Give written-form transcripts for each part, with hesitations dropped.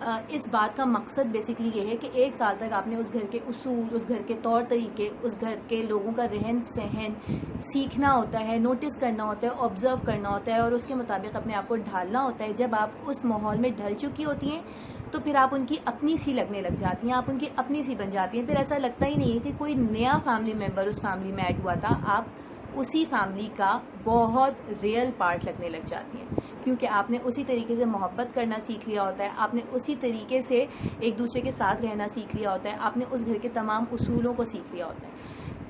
اس بات کا مقصد بیسکلی یہ ہے کہ 1 سال تک آپ نے اس گھر کے اصول، اس گھر کے طور طریقے، اس گھر کے لوگوں کا رہن سہن سیکھنا ہوتا ہے، نوٹس کرنا ہوتا ہے، آبزرو کرنا ہوتا ہے اور اس کے مطابق اپنے آپ کو ڈھالنا ہوتا ہے. جب آپ اس ماحول میں ڈھل چکی ہوتی ہیں تو پھر آپ ان کی اپنی سی لگنے لگ جاتی ہیں، آپ ان کی اپنی سی بن جاتی ہیں. پھر ایسا لگتا ہی نہیں ہے کہ کوئی نیا فیملی ممبر اس فیملی میں ایڈ ہوا تھا، آپ اسی فیملی کا بہت ریئل پارٹ لگنے لگ جاتی ہیں، کیونکہ آپ نے اسی طریقے سے محبت کرنا سیکھ لیا ہوتا ہے، آپ نے اسی طریقے سے ایک دوسرے کے ساتھ رہنا سیکھ لیا ہوتا ہے، آپ نے اس گھر کے تمام اصولوں کو سیکھ لیا ہوتا ہے.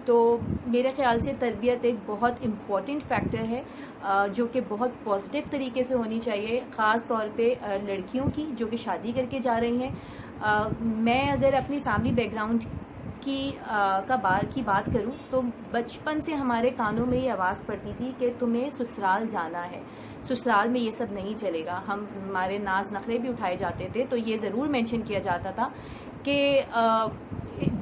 تو میرے خیال سے تربیت ایک بہت امپورٹنٹ فیکٹر ہے جو کہ بہت پازیٹیو طریقے سے ہونی چاہیے، خاص طور پہ لڑکیوں کی جو کہ شادی کر کے جا رہی ہیں. میں اگر اپنی فیملی بیک گراؤنڈ کی بات کروں تو بچپن سے ہمارے کانوں میں یہ آواز پڑتی تھی کہ تمہیں سسرال جانا ہے، سسرال میں یہ سب نہیں چلے گا. ہمارے ناز نخرے بھی اٹھائے جاتے تھے تو یہ ضرور مینشن کیا جاتا تھا کہ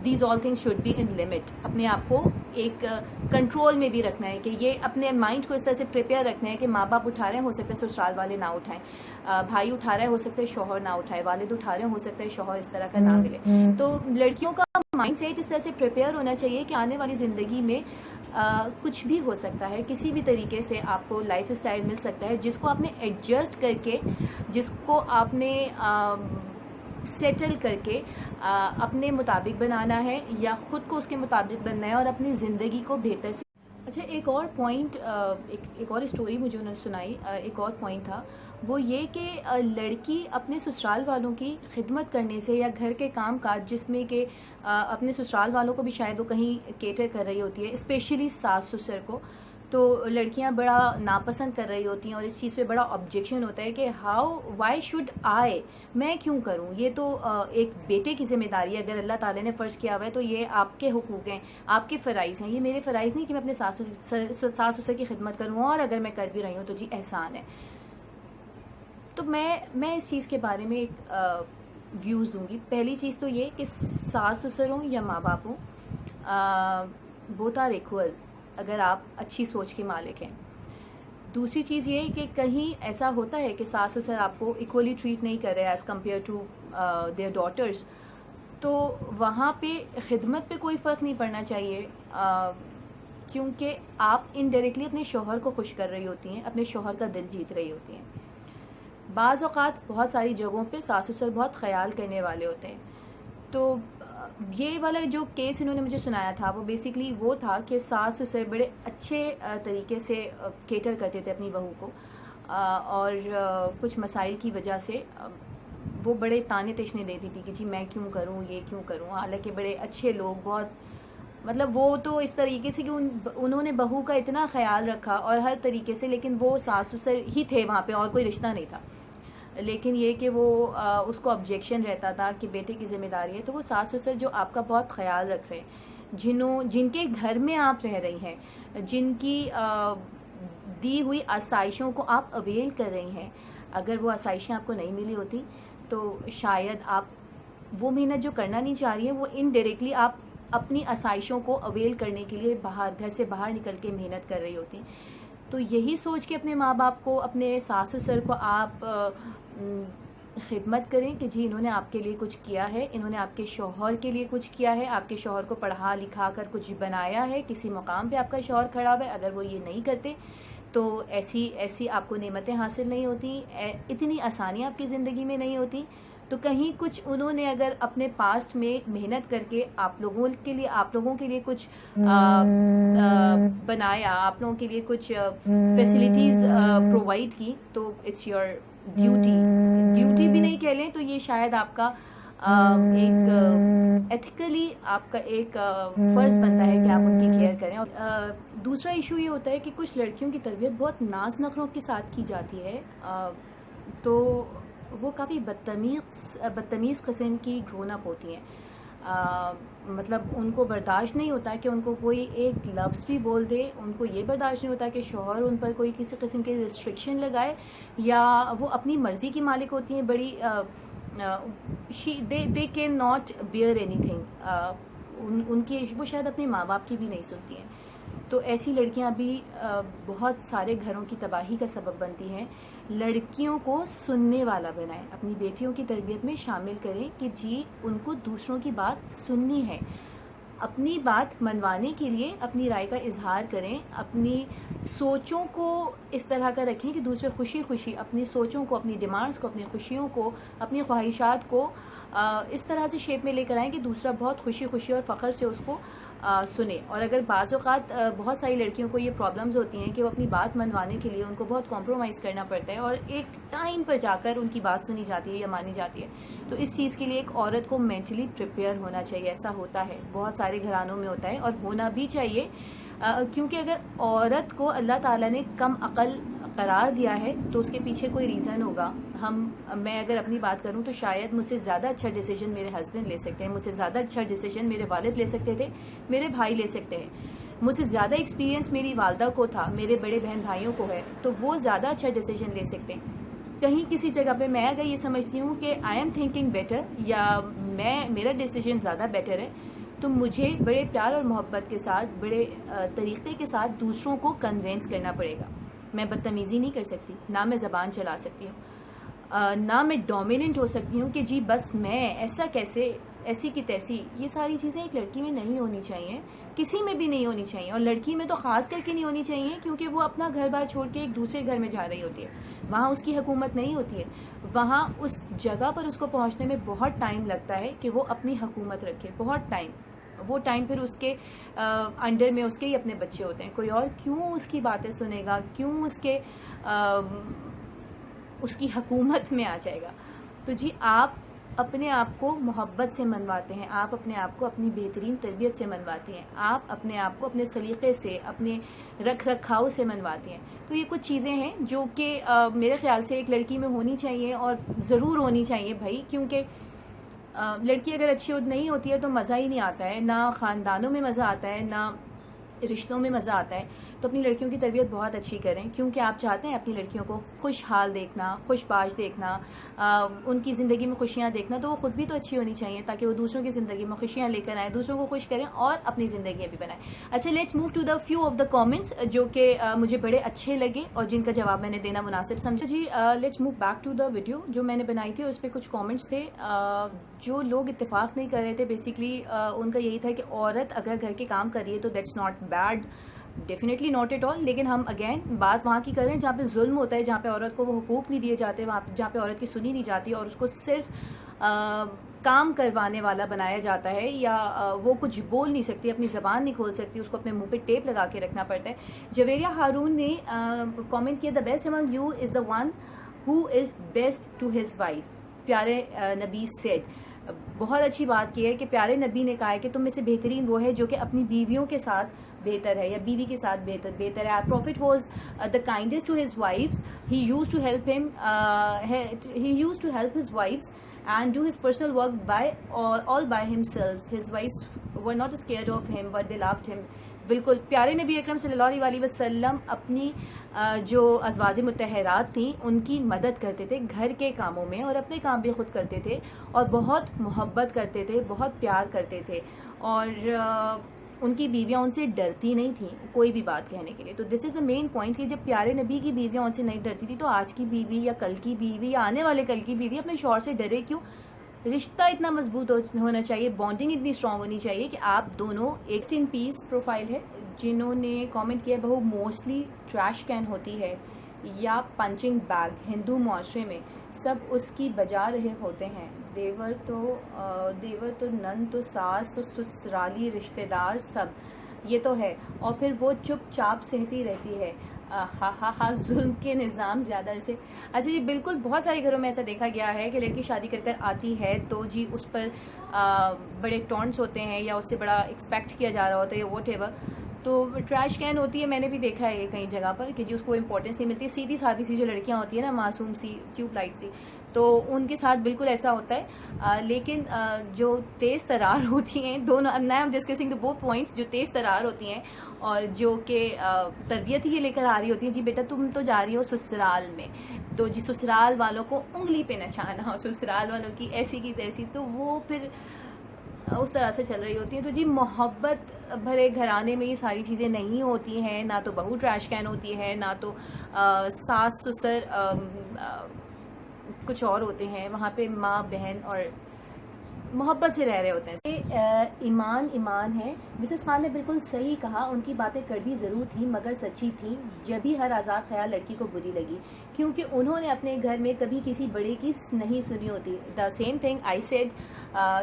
these all things should be in limit. اپنے آپ کو ایک کنٹرول میں بھی رکھنا ہے کہ یہ اپنے مائنڈ کو اس طرح سے پریپیئر رکھنا ہے کہ ماں باپ اٹھا رہے ہیں، ہو سکتا ہے سسرال والے نہ اٹھائیں، بھائی اٹھا رہا ہے، ہو سکتا ہے شوہر نہ اٹھائے، والد اٹھا رہے ہیں، ہو سکتا ہے شوہر اس طرح کا نہ ملے. تو لڑکیوں کا مائنڈ سیٹ اس طرح سے پریپیئر ہونا چاہیے کہ آنے والی زندگی میں کچھ بھی ہو سکتا ہے، کسی بھی طریقے سے آپ کو لائف اسٹائل مل سکتا ہے جس کو آپ نے ایڈجسٹ کر کے، جس کو آپ نے سیٹل کر کے اپنے مطابق بنانا ہے یا خود کو اس کے مطابق بننا ہے اور اپنی زندگی کو بہتر سے. اچھا، ایک اور پوائنٹ، ایک اور اسٹوری مجھے انہوں نے سنائی. ایک اور پوائنٹ تھا وہ یہ کہ لڑکی اپنے سسرال والوں کی خدمت کرنے سے یا گھر کے کام کاج جس میں کہ اپنے سسرال والوں کو بھی شاید وہ کہیں کیٹر کر رہی ہوتی ہے، اسپیشلی ساس سسر کو، تو لڑکیاں بڑا ناپسند کر رہی ہوتی ہیں اور اس چیز پہ بڑا آبجیکشن ہوتا ہے کہ وائی شوڈ آئی، میں کیوں کروں، یہ تو ایک بیٹے کی ذمہ داری ہے، اگر اللہ تعالیٰ نے فرض کیا ہوا ہے تو یہ آپ کے حقوق ہیں، آپ کے فرائض ہیں، یہ میرے فرائض نہیں کہ میں اپنے ساس سسر کی خدمت کروں، اور اگر میں کر بھی رہی ہوں تو جی احسان ہے. تو میں اس چیز کے بارے میں ایک ویوز دوں گی. پہلی چیز تو یہ کہ ساس سسر ہوں یا ماں باپ ہوں، بوتھ آر ایکول اگر آپ اچھی سوچ کے مالک ہیں. دوسری چیز یہ کہ کہیں ایسا ہوتا ہے کہ ساس سسر آپ کو ایکولی ٹریٹ نہیں کر رہے as compare to their daughters, تو وہاں پہ خدمت پہ کوئی فرق نہیں پڑنا چاہیے، کیونکہ آپ انڈائریکٹلی اپنے شوہر کو خوش کر رہی ہوتی ہیں، اپنے شوہر کا دل جیت رہی ہوتی ہیں. بعض اوقات بہت ساری جگہوں پہ ساس سسر بہت خیال کرنے والے ہوتے ہیں. تو یہ والا جو کیس انہوں نے مجھے سنایا تھا وہ بیسکلی وہ تھا کہ ساس سسر بڑے اچھے طریقے سے کیٹر کرتے تھے اپنی بہو کو، اور کچھ مسائل کی وجہ سے وہ بڑے تانے تشنے دیتی تھی کہ جی میں کیوں کروں، یہ کیوں کروں، حالانکہ بڑے اچھے لوگ، بہت مطلب وہ تو اس طریقے سے کہ انہوں نے بہو کا اتنا خیال رکھا اور ہر طریقے سے، لیکن وہ ساس سسر ہی تھے وہاں پہ اور کوئی رشتہ نہیں تھا. لیکن یہ کہ وہ اس کو آبجیکشن رہتا تھا کہ بیٹے کی ذمہ داری ہے. تو وہ ساس سسر جو آپ کا بہت خیال رکھ رہے ہیں، جن کے گھر میں آپ رہ رہی ہیں، جن کی دی ہوئی آسائشوں کو آپ اویل کر رہی ہیں، اگر وہ آسائشیں آپ کو نہیں ملی ہوتی تو شاید آپ وہ محنت جو کرنا نہیں چاہ رہی ہیں وہ انڈائریکٹلی آپ اپنی آسائشوں کو اویل کرنے کے لیے گھر سے باہر نکل کے محنت کر رہی ہوتی. تو یہی سوچ کے اپنے ماں باپ کو، اپنے ساس سسر کو آپ خدمت کریں کہ جی انہوں نے آپ کے لیے کچھ کیا ہے، انہوں نے آپ کے شوہر کے لیے کچھ کیا ہے، آپ کے شوہر کو پڑھا لکھا کر کچھ بنایا ہے، کسی مقام پہ آپ کا شوہر کھڑا ہوا ہے. اگر وہ یہ نہیں کرتے تو ایسی آپ کو نعمتیں حاصل نہیں ہوتی، اتنی آسانی آپ کی زندگی میں نہیں ہوتی. تو کہیں کچھ انہوں نے اگر اپنے پاسٹ میں محنت کر کے آپ لوگوں کے لیے کچھ بنایا، آپ لوگوں کے لیے کچھ فیسلٹیز پرووائڈ کی، تو اٹس یور ڈیوٹی بھی نہیں کہہ لیں تو یہ شاید آپ کا ایک ایتھیکلی آپ کا ایک فرض بنتا ہے کہ آپ ان کی کیئر کریں. اور دوسرا ایشو یہ ہوتا ہے کہ کچھ لڑکیوں کی تربیت بہت ناز نخروں کے ساتھ کی جاتی ہے، تو وہ کافی بدتمیز قسم کی گرون اپ ہوتی ہیں. مطلب ان کو برداشت نہیں ہوتا کہ ان کو کوئی ایک لفظ بھی بول دے، ان کو یہ برداشت نہیں ہوتا کہ شوہر ان پر کوئی کسی قسم کی ریسٹرکشن لگائے، یا وہ اپنی مرضی کی مالک ہوتی ہیں. بڑی they can not bear anything, ان کی وہ شاید اپنے ماں باپ کی بھی نہیں سنتی ہیں. تو ایسی لڑکیاں بھی بہت سارے گھروں کی تباہی کا سبب بنتی ہیں. لڑکیوں کو سننے والا بنائیں, اپنی بیٹیوں کی تربیت میں شامل کریں کہ جی ان کو دوسروں کی بات سننی ہے. اپنی بات منوانے کے لیے اپنی رائے کا اظہار کریں, اپنی سوچوں کو اس طرح کا رکھیں کہ دوسرے خوشی خوشی اپنی سوچوں کو, اپنی ڈیمانڈز کو, اپنی خوشیوں کو, اپنی خواہشات کو اس طرح سے شیپ میں لے کر آئیں کہ دوسرا بہت خوشی خوشی اور فخر سے اس کو سنے. اور اگر بعض اوقات بہت ساری لڑکیوں کو یہ پرابلمز ہوتی ہیں کہ وہ اپنی بات منوانے کے لیے ان کو بہت کمپرومائز کرنا پڑتا ہے اور ایک ٹائم پر جا کر ان کی بات سنی جاتی ہے یا مانی جاتی ہے, تو اس چیز کے لیے ایک عورت کو مینٹلی پریپیئر ہونا چاہیے. ایسا ہوتا ہے, بہت سارے گھرانوں میں ہوتا ہے اور ہونا بھی چاہیے, کیونکہ اگر عورت کو اللہ تعالیٰ نے کم عقل قرار دیا ہے تو اس کے پیچھے کوئی ریزن ہوگا. میں اگر اپنی بات کروں تو شاید مجھ سے زیادہ اچھا ڈیسیجن میرے ہسبینڈ لے سکتے ہیں, مجھ سے زیادہ اچھا ڈیسیجن میرے والد لے سکتے تھے, میرے بھائی لے سکتے ہیں, مجھ سے زیادہ ایکسپیرینس میری والدہ کو تھا, میرے بڑے بہن بھائیوں کو ہے, تو وہ زیادہ اچھا ڈیسیجن لے سکتے ہیں. کہیں کسی جگہ پہ میں اگر یہ سمجھتی ہوں کہ آئی ایم تھنکنگ بیٹر یا میرا ڈیسیجن زیادہ بیٹر ہے, تو مجھے بڑے پیار اور محبت کے ساتھ, بڑے طریقے کے ساتھ دوسروں کو کنوینس کرنا پڑے گا. میں بدتمیزی نہیں کر سکتی, نہ میں زبان چلا سکتی ہوں, نہ میں ڈومیننٹ ہو سکتی ہوں کہ جی بس میں ایسا کیسے, ایسی کی تیسی. یہ ساری چیزیں ایک لڑکی میں نہیں ہونی چاہیے, کسی میں بھی نہیں ہونی چاہیے, اور لڑکی میں تو خاص کر کے نہیں ہونی چاہیے کیونکہ وہ اپنا گھر بار چھوڑ کے ایک دوسرے گھر میں جا رہی ہوتی ہے. وہاں اس کی حکومت نہیں ہوتی ہے, وہاں اس جگہ پر اس کو پہنچنے میں بہت ٹائم لگتا ہے کہ وہ اپنی حکومت رکھے, بہت ٹائم. وہ ٹائم پھر اس کے انڈر میں اس کے ہی اپنے بچے ہوتے ہیں. کوئی اور کیوں اس کی باتیں سنے گا, کیوں اس کی حکومت میں آ جائے گا. تو جی آپ اپنے آپ کو محبت سے منواتے ہیں, آپ اپنے آپ کو اپنی بہترین تربیت سے منواتی ہیں, آپ اپنے آپ کو اپنے سلیقے سے, اپنے رکھ رکھاؤ سے منواتی ہیں. تو یہ کچھ چیزیں ہیں جو کہ میرے خیال سے ایک لڑکی میں ہونی چاہیے اور ضرور ہونی چاہیے بھائی, کیونکہ لڑکی اگر اچھی نہیں ہوتی ہے تو مزہ ہی نہیں آتا ہے, نہ خاندانوں میں مزہ آتا ہے, نہ رشتوں میں مزہ آتا ہے. تو اپنی لڑکیوں کی تربیت بہت اچھی کریں, کیونکہ آپ چاہتے ہیں اپنی لڑکیوں کو خوشحال دیکھنا, خوش باش دیکھنا, ان کی زندگی میں خوشیاں دیکھنا, تو وہ خود بھی تو اچھی ہونی چاہیے تاکہ وہ دوسروں کی زندگی میں خوشیاں لے کر آئیں, دوسروں کو خوش کریں اور اپنی زندگیاں بھی بنائیں. اچھا, let's move to the few of the comments جو کہ مجھے بڑے اچھے لگے اور جن کا جواب میں نے دینا مناسب سمجھا. جی let's move back to the video جو میں نے بنائی تھی, اور اس پہ کچھ کامنٹس تھے جو لوگ اتفاق نہیں کر رہے تھے. بیسکلی ان کا یہی تھا کہ عورت اگر گھر کے کام کر رہی ہے تو that's not bad, definitely not at all. لیکن ہم اگین بات وہاں کی کر رہے ہیں جہاں پہ ظلم ہوتا ہے, جہاں پہ عورت کو وہ حقوق نہیں دیے جاتے, جہاں پہ عورت کی سنی نہیں جاتی اور اس کو صرف کام کروانے والا بنایا جاتا ہے, یا وہ کچھ بول نہیں سکتی, اپنی زبان نہیں کھول سکتی, اس کو اپنے منہ پہ ٹیپ لگا کے رکھنا پڑتا ہے. جویریہ ہارون نے کامنٹ کیا, the best among you is the one who is best to his wife. پیارے نبی سیڈ, بہت اچھی بات کی ہے کہ پیارے نبی نے کہا ہے کہ تم میں سے بہترین وہ ہے جو کہ اپنی بیویوں کے ساتھ بہتر ہے, یا بیوی کے ساتھ بہتر ہے. Prophet was the kindest to his wives. He used to help his wives and do his personal work all by himself. His wives were not scared of him but they loved him. بالکل پیارے نبی اکرم صلی اللہ علیہ وسلم اپنی جو ازواج مطہرات تھیں ان کی مدد کرتے تھے گھر کے کاموں میں, اور اپنے کام بھی خود کرتے تھے, اور بہت محبت کرتے تھے, بہت پیار کرتے تھے, اور ان کی بیویاں ان سے ڈرتی نہیں تھیں کوئی بھی بات کہنے کے لیے. تو دس از دا مین پوائنٹ کہ جب پیارے نبی کی بیویاں ان سے نہیں ڈرتی تھی, تو آج کی بیوی یا کل کی بیوی یا آنے والے کل کی بیوی اپنے شوہر سے ڈرے کیوں؟ رشتہ اتنا مضبوط ہونا چاہیے, بانڈنگ اتنی اسٹرانگ ہونی چاہیے کہ آپ دونوں ایک ان پیس. پروفائل ہے جنہوں نے کامنٹ کیا, بہو موسٹلی ٹریش کین ہوتی ہے یا پنچنگ بیگ, ہندو معاشرے میں سب اس کی بجا رہے ہوتے ہیں, دیور تو نن تو ساس تو سسرالی رشتہ دار سب, یہ تو ہے, اور پھر وہ چپ چاپ سہتی رہتی ہے. ہاں ظلم کے نظام زیادہ سے. اچھا جی, بالکل بہت سارے گھروں میں ایسا دیکھا گیا ہے کہ لڑکی شادی کر کر آتی ہے تو جی اس پر بڑے ٹونٹس ہوتے ہیں یا اس سے بڑا ایکسپیکٹ کیا جا رہا ہوتا ہے, واٹ ایور. تو ٹریش کین ہوتی ہے, میں نے بھی دیکھا ہے کئی جگہ پر کہ جی اس کو امپورٹنس نہیں ملتی. سیدھی سادھی سی جو لڑکیاں ہوتی ہیں نا, معصوم سی, ٹیوب لائٹ سی, تو ان کے ساتھ بالکل ایسا ہوتا ہے. لیکن جو تیز ترار ہوتی ہیں, دونوں, نئی I'm discussing the both points, جو تیز ترار ہوتی ہیں اور جو کہ تربیت ہی لے کر آ رہی ہوتی ہیں, جی بیٹا تم تو جا رہی ہو سسرال میں, تو جی سسرال والوں کو انگلی پہ نچانا, سسرال والوں کی ایسی کی تیسی, تو وہ پھر اس طرح سے چل رہی ہوتی ہیں. تو جی محبت بھرے گھرانے میں یہ ساری چیزیں نہیں ہوتی ہیں. نہ تو بہو ٹریش کین ہوتی ہے, نہ تو ساس سسر کچھ اور ہوتے ہیں. وہاں پہ ماں بہن اور محبت سے رہ رہے ہوتے ہیں. ایمان ایمان ہے. مسز خان نے بالکل صحیح کہا. ان کی باتیں کڑوی ضرور تھیں مگر سچی تھیں. جبھی ہر آزاد خیال لڑکی کو بری لگی کیونکہ انہوں نے اپنے گھر میں کبھی کسی بڑے کی نہیں سنی ہوتی. The same thing I said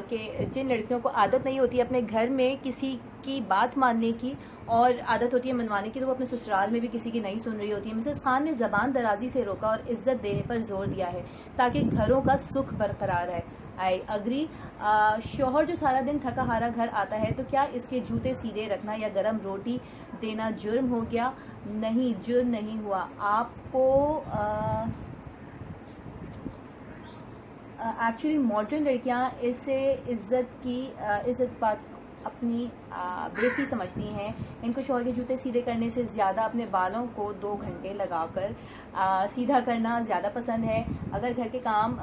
کہ جن لڑکیوں کو عادت نہیں ہوتی اپنے گھر میں کسی کی بات ماننے کی اور عادت ہوتی ہے منوانے کی, تو وہ اپنے سسرال میں بھی کسی کی نہیں سن رہی ہوتی ہے. مسز خان نے زبان درازی سے روکا اور عزت دینے پر زور دیا ہے تاکہ گھروں کا سکھ برقرار رہے. I agree. شوہر جو سارا دن تھکا ہارا گھر آتا ہے تو کیا اس کے جوتے سیدھے رکھنا یا گرم روٹی دینا جرم ہو گیا؟ نہیں, جرم نہیں ہوا. آپ کو ایکچولی ماڈرن لڑکیاں اسے عزت بات اپنی بےزتی سمجھتی ہیں. ان کو شوہر کے جوتے سیدھے کرنے سے زیادہ اپنے بالوں کو 2 گھنٹے لگا کر سیدھا کرنا زیادہ پسند ہے. اگر گھر کے کام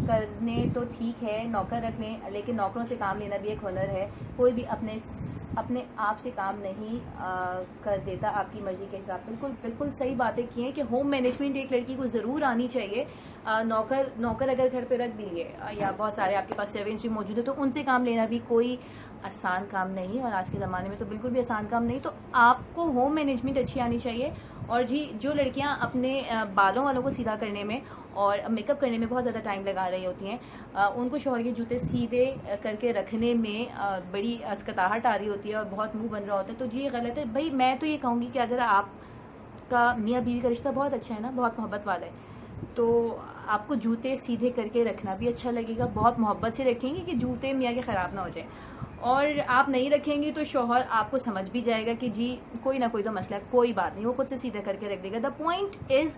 کرنے تو ٹھیک ہے نوکر رکھ لیں, لیکن نوکروں سے کام لینا بھی ایک ہنر ہے. کوئی بھی اپنے آپ سے کام نہیں کر دیتا آپ کی مرضی کے حساب. بالکل صحیح باتیں کی ہیں کہ ہوم مینجمنٹ ایک لڑکی کو ضرور آنی چاہیے. نوکر اگر گھر پہ رکھ بھی لیے یا بہت سارے آپ کے پاس سرونٹس بھی موجود ہیں تو ان سے کام لینا بھی کوئی آسان کام نہیں, اور آج کے زمانے میں تو بالکل بھی آسان کام نہیں. تو آپ کو ہوم مینجمنٹ اچھی آنی چاہیے. اور جی جو لڑکیاں اپنے بالوں والوں کو سیدھا کرنے میں اور میک اپ کرنے میں بہت زیادہ ٹائم لگا رہی ہوتی ہیں, ان کو شوہر کے جوتے سیدھے کر کے رکھنے میں بڑی اسکتاہٹ آ رہی ہوتی ہے اور بہت منہ بن رہا ہوتا ہے. تو جی یہ غلط ہے بھائی. میں تو یہ کہوں گی کہ اگر آپ کا میاں بیوی کا رشتہ بہت اچھا ہے نا, بہت محبت والا ہے, تو آپ کو جوتے سیدھے کر کے رکھنا بھی اچھا لگے گا. بہت محبت سے رکھیں گے کہ جوتے میاں کے خراب نہ ہو جائیں, اور آپ نہیں رکھیں گے تو شوہر آپ کو سمجھ بھی جائے گا کہ جی کوئی نہ کوئی تو مسئلہ ہے, کوئی بات نہیں, وہ خود سے سیدھا کر کے رکھ دے گا. دا پوائنٹ از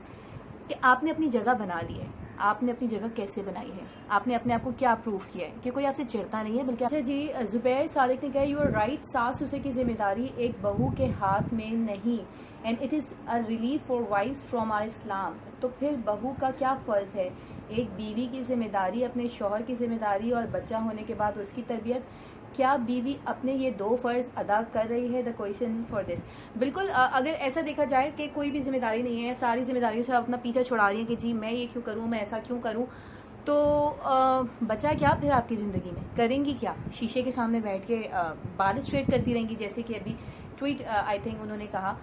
کہ آپ نے اپنی جگہ بنا لی ہے. آپ نے اپنی جگہ کیسے بنائی ہے, آپ نے اپنے آپ کو کیا پروف کیا ہے کہ کوئی آپ سے چڑھتا نہیں ہے بلکہ. اچھا جی, زبیر صادق نے کہا یو آر رائٹ. ساس سسر کی ذمہ داری ایک بہو کے ہاتھ میں نہیں, and it is a relief for wives from our Islam. تو پھر بہو کا کیا فرض ہے؟ ایک بیوی کی ذمہ داری, اپنے شوہر کی ذمہ داری اور بچہ ہونے کے بعد اس کی تربیت. کیا بیوی اپنے یہ 2 فرض ادا کر رہی ہے؟ دا کویشچن فار دس. بالکل, اگر ایسا دیکھا جائے کہ کوئی بھی ذمہ داری نہیں ہے, ساری ذمہ داریوں سے اپنا پیچھا چھڑا رہی ہیں کہ جی میں یہ کیوں کروں, میں ایسا کیوں کروں, تو بچہ کیا پھر آپ کی زندگی میں کریں گی کیا؟ شیشے کے سامنے بیٹھ کے بال اسٹریٹ کرتی رہیں گی, جیسے کہ ابھی ٹویٹ آئی تھنک انہوں نے کہا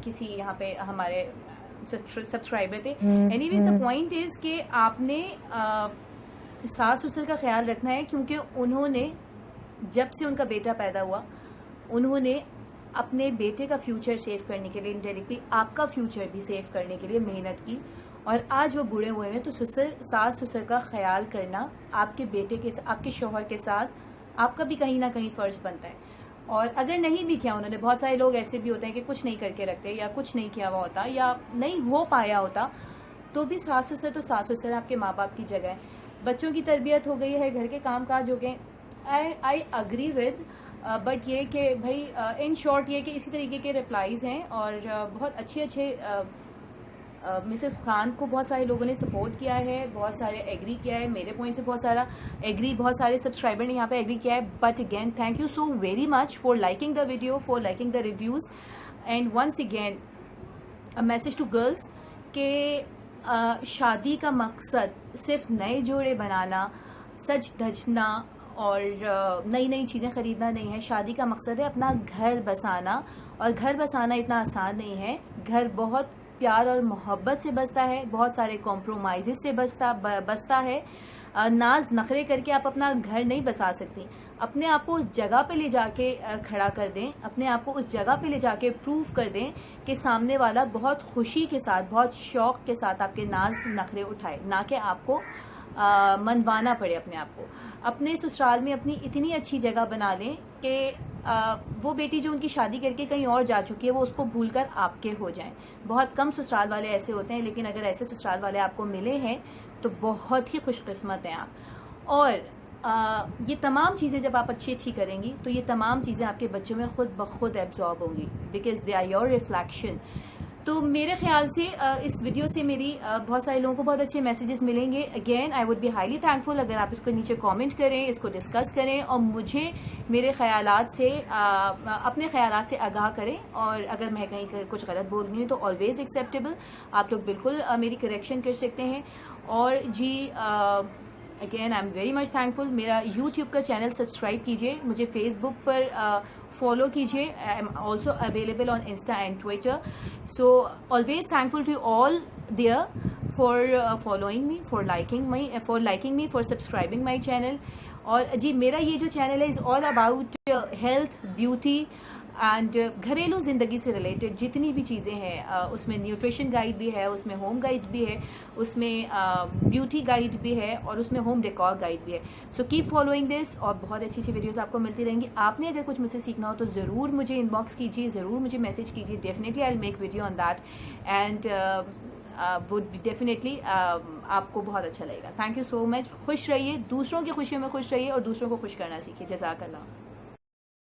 کسی یہاں پہ ہمارے سبسکرائبر تھے. Any ways the point is کہ آپ نے ساس سسر کا خیال رکھنا ہے, کیونکہ انہوں نے جب سے ان کا بیٹا پیدا ہوا انہوں نے اپنے بیٹے کا فیوچر سیو کرنے کے لیے انڈائریکٹلی آپ کا فیوچر بھی سیو کرنے کے لیے محنت کی, اور آج وہ بوڑھے ہوئے ہیں. تو ساس سسر کا خیال کرنا آپ کے بیٹے کے, آپ کے شوہر کے ساتھ آپ کا بھی کہیں نہ کہیں فرض بنتا ہے. اور اگر نہیں بھی کیا انہوں نے, بہت سارے لوگ ایسے بھی ہوتے ہیں کہ کچھ نہیں کر کے رکھتے یا کچھ نہیں کیا ہوا ہوتا یا نہیں ہو پایا ہوتا, تو بھی ساس سسر تو ساس سسر آپ کے ماں باپ کی جگہ ہے. بچوں کی تربیت ہو گئی ہے, گھر کے کام کاج ہو گئے. آئی اگری ود, بٹ یہ کہ بھائی ان شارٹ یہ کہ اسی طریقے کے رپلائیز ہیں اور بہت اچھے مسز خان کو بہت سارے لوگوں نے سپورٹ کیا ہے, بہت سارے ایگری کیا ہے. میرے پوائنٹ سے بہت سارا ایگری, بہت سارے سبسکرائبر نے یہاں پہ ایگری کیا ہے. But again thank you so very much for liking the video, for liking the reviews. And once again a message to girls کہ شادی کا مقصد صرف نئے جوڑے بنانا, سج دھجنا اور نئی چیزیں خریدنا نہیں ہے. شادی کا مقصد ہے اپنا گھر بسانا, اور گھر بسانا اتنا آسان نہیں ہے. گھر بہت پیار اور محبت سے بستا ہے, بہت سارے کمپرومائزز سے بستا ہے. ناز نخرے کر کے آپ اپنا گھر نہیں بسا سکتی. اپنے آپ کو اس جگہ پہ لے جا کے کھڑا کر دیں, اپنے آپ کو اس جگہ پہ لے جا کے پروف کر دیں کہ سامنے والا بہت خوشی کے ساتھ, بہت شوق کے ساتھ آپ کے ناز نخرے اٹھائے, نہ کہ آپ کو منوانا پڑے اپنے آپ کو. اپنے سسرال میں اپنی اتنی اچھی جگہ بنا لیں کہ وہ بیٹی جو ان کی شادی کر کے کہیں اور جا چکی ہے وہ اس کو بھول کر آپ کے ہو جائیں. بہت کم سسرال والے ایسے ہوتے ہیں, لیکن اگر ایسے سسرال والے آپ کو ملے ہیں تو بہت ہی خوش قسمت ہیں آپ. اور یہ تمام چیزیں جب آپ اچھی کریں گی تو یہ تمام چیزیں آپ کے بچوں میں خود بخود ایبزارب ہوں گی, because they are your reflection. تو میرے خیال سے اس ویڈیو سے میری بہت سارے لوگوں کو بہت اچھے میسیجز ملیں گے. Again I would be highly thankful اگر آپ اس کو نیچے کامنٹ کریں, اس کو ڈسکس کریں اور مجھے میرے خیالات سے اپنے خیالات سے آگاہ کریں. اور اگر میں کہیں کچھ غلط بول رہی ہوں تو آلویز ایکسیپٹیبل, آپ لوگ بالکل میری کریکشن کر سکتے ہیں. اور جی again I am very much thankful. میرا یوٹیوب کا چینل سبسکرائب کیجیے, مجھے فیس بک پر فالو کیجیے. I am also available on insta and Twitter. So always thankful to all dear for following me, for liking me, for subscribing my channel. اور جی میرا یہ جو چینل ہے is all about health, beauty and گھریلو زندگی سے related جتنی بھی چیزیں ہیں. اس میں نیوٹریشن گائیڈ بھی ہے, اس میں ہوم گائیڈ بھی ہے, اس میں بیوٹی گائیڈ بھی ہے, اور اس میں ہوم ڈیکور گائیڈ بھی ہے. سو کیپ فالوئنگ دس, اور بہت اچھی سی ویڈیوز آپ کو ملتی رہیں گی. آپ نے اگر کچھ مجھ سے سیکھنا ہو تو ضرور مجھے ان باکس کیجیے, ضرور مجھے میسیج کیجیے. Definitely I will make video on that and would definitely آپ کو بہت اچھا لگے گا. تھینک یو سو مچ. خوش رہیے, دوسروں کی خوشیوں میں خوش رہیے اور دوسروں کو خوش کرنا سیکھیے. جزاک اللہ.